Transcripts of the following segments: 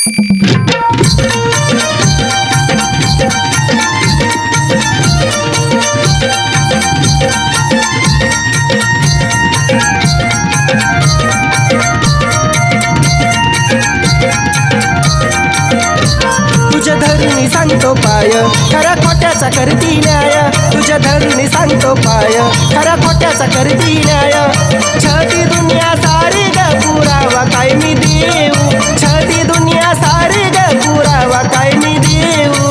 तुझ्या धरुणी सांगतो पाय खरा खोट्याचा करती न्याय, तुझ्या धरुणी सांगतो पाय खरा खोट्याचा करती न्याय। छती दुनिया सारी ग पुरावा काय मी देऊ, छती दुनिया सारी ग पुरावा काय मी देऊ।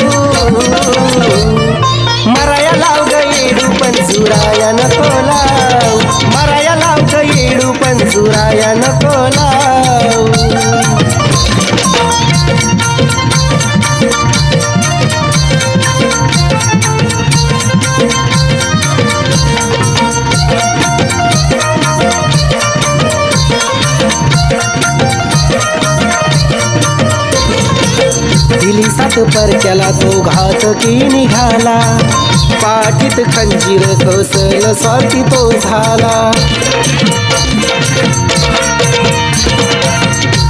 मराया लाव ग येडू पण सुराया नको लाव, मराया लाव ग येडू पण सुराया नको लाव। दिली सात परक्याला तो घातकी निघाला, पाठीत खंजीर कौसल स्वार्थी तो झाला।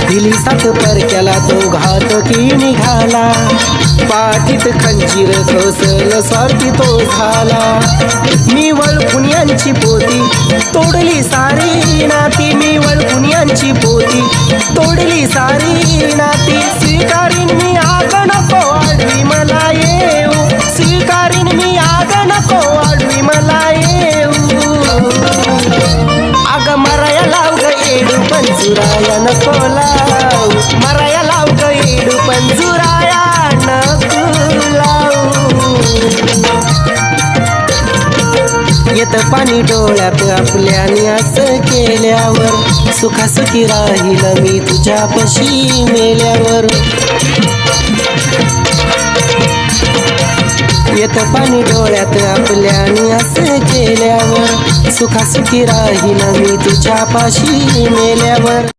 दिली सात परक्याला तो घातकी निघाला, पाठीत खंजीर कौसल स्वार्थी तो झाला। मी वळखून यांची पोती तोडली सारी नाती, मी वळखून यांची पोती तोडली सारी नाती। स्वीकारीन मी आग नको आडवी मला येऊ, स्वीकारीन मी आग नको आडवी मला येऊ। अग मराया लाव ग येडू पण जुराया नको लाव, मराया लाव ग येडू पण जुराया नको लाव। येत पाणी डोळ्यात आपल्याने असं केल्यावर, सुखासुखी राहील मी तुझ्यापाशी मेल्यावर। येत पाणी डोळ्यात आपल्याने असं केल्यावर, सुखासुखी राहील मी तुझ्यापाशी मेल्यावर।